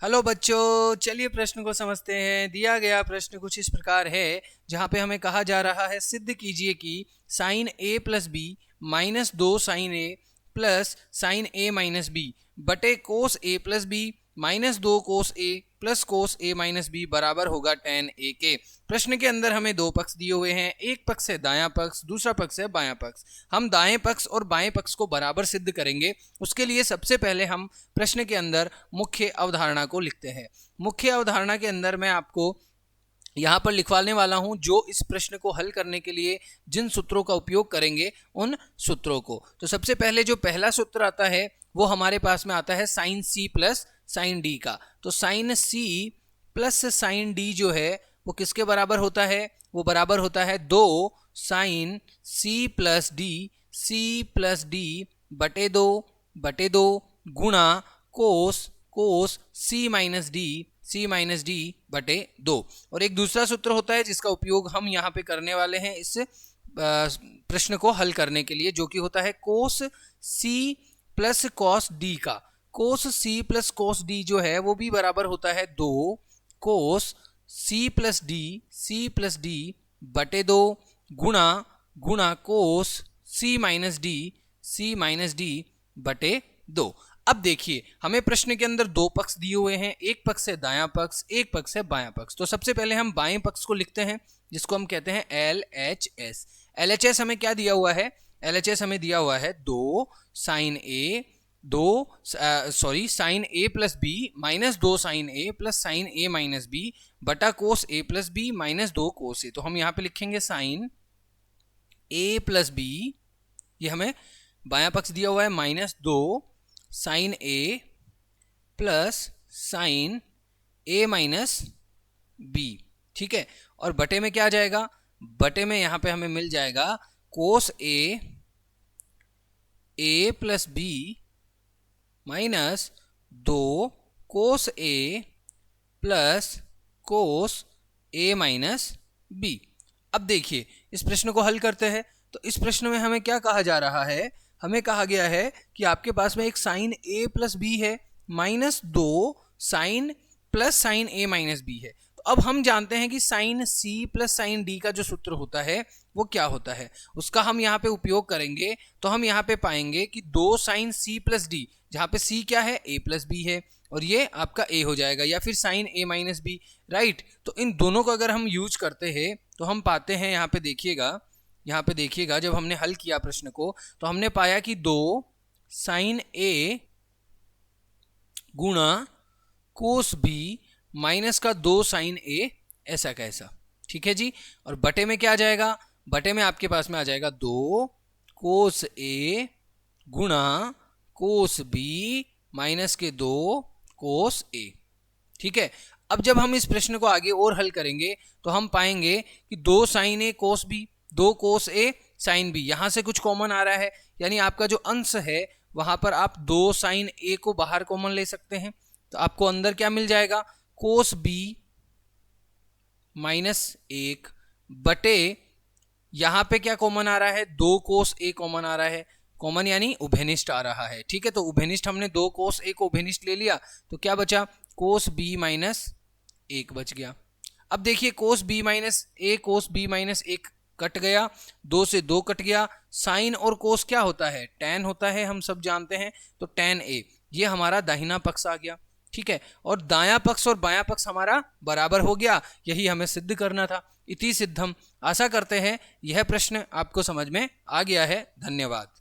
Hello बच्चों, चलिए प्रश्न को समझते हैं। दिया गया प्रश्न कुछ इस प्रकार है, जहां पे हमें कहा जा रहा है सिद्ध कीजिए कि sign A plus B minus 2 sign A plus sine A minus B बटे कोस ए प्लस बी माइनस 2 कोस ए प्लस कोस ए माइनस बी बराबर होगा tan ए के। प्रश्न के अंदर हमें दो पक्ष दिए हुए हैं, एक पक्ष है दायां पक्ष, दूसरा पक्ष है बायां पक्ष। हम दाएं पक्ष और बाएं पक्ष को बराबर सिद्ध करेंगे। उसके लिए सबसे पहले हम प्रश्न के अंदर मुख्य अवधारणा को लिखते हैं। मुख्य अवधारणा के अंदर मैं आपको यहाँ पर लिखवाने वाला हूं, जो इस प्रश्न को हल करने के लिए जिन सूत्रों का उपयोग करेंगे उन सूत्रों को। तो सबसे पहले जो पहला सूत्र आता है वो हमारे पास में आता है sine C plus sine D का। तो sine C plus sine D जो है वो किसके बराबर होता है? वो बराबर होता है 2 साइन सी प्लस डी बटे दो गुणा कोस सी माइनस डी बटे 2। और एक दूसरा सूत्र होता है जिसका उपयोग हम यहाँ पे करने वाले हैं इस प्रश्न को हल करने के लिए, जो कि होता है कोस सी प्लस कॉस डी का। कोस सी प्लस कॉस डी जो है वो भी बराबर होता है 2 कोस सी प्लस डी बटे 2 गुणा कोस सी माइनस डी बटे 2। अब देखिए, हमें प्रश्न के अंदर दो पक्ष दिए हुए हैं, एक पक्ष है दायां पक्ष, एक पक्ष है बायां पक्ष। तो सबसे पहले हम बाएं पक्ष को लिखते हैं, जिसको हम कहते हैं LHS। LHS हमें क्या दिया हुआ है? LHS हमें दिया हुआ है 2 sign A plus B minus 2 sign A plus sine A minus B बटा कोस ए प्लस बी माइनस 2 कोस ए। तो हम यहाँ पे लिखेंगे साइन ए प्लस बी, ये हमें बायां पक्ष दिया हुआ है, minus 2 sign A plus sine A minus B. ठीक है, और बटे में क्या आ जाएगा? बटे में यहां पे हमें मिल जाएगा कोस ए प्लस बी माइनस 2 कोस ए प्लस कोस ए माइनस बी। अब देखिए, इस प्रश्न को हल करते हैं। तो इस प्रश्न में हमें क्या कहा जा रहा है? हमें कहा गया है कि आपके पास में एक साइन ए प्लस बी है minus 2 sine plus sine A minus B है। तो अब हम जानते हैं कि sine C plus sine D का जो सूत्र होता है वो क्या होता है, उसका हम यहाँ पे उपयोग करेंगे। तो हम यहाँ पे पाएंगे कि 2 साइन सी प्लस डी, जहाँ पे सी क्या है? ए प्लस बी है, और ये आपका ए हो जाएगा, या फिर sign A minus B, right. तो इन दोनों को अगर हम यूज करते हैं तो हम पाते हैं, यहाँ पे देखिएगा जब हमने हल किया प्रश्न को तो हमने पाया कि 2 साइन ए गुणा कोस बी माइनस का 2 साइन ए, ऐसा कैसा। ठीक है जी। और बटे में क्या आ जाएगा? बटे में आपके पास में आ जाएगा 2 कोस ए गुणा कोस बी माइनस के 2 कोस ए। ठीक है, अब जब हम इस प्रश्न को आगे और हल करेंगे तो हम पाएंगे कि 2 साइन ए कोस बी, 2 कोस ए साइन बी, यहां से कुछ कॉमन आ रहा है, यानी आपका जो अंश है वहां पर आप 2 साइन ए को बाहर कॉमन ले सकते हैं। तो आपको अंदर क्या मिल जाएगा? कोस बी माइनस 1 बटे, यहां पे क्या कॉमन आ रहा है? 2 कोस ए कॉमन आ रहा है, कॉमन यानी उभयनिष्ठ आ रहा है। ठीक है, तो उभयनिष्ठ हमने 2 कोस ए को उभयनिष्ठ ले लिया, तो क्या बचा? कोस बी माइनस 1 बच गया। अब देखिए, कोस बी माइनस 1 कट गया, 2 से 2 कट गया। साइन और कोस क्या होता है? टैन होता है, हम सब जानते हैं। तो टैन ए, ये हमारा दाहिना पक्ष आ गया। ठीक है, और दायां पक्ष और बायां पक्ष हमारा बराबर हो गया, यही हमें सिद्ध करना था। इति सिद्धम। आशा करते हैं यह प्रश्न आपको समझ में आ गया है। धन्यवाद।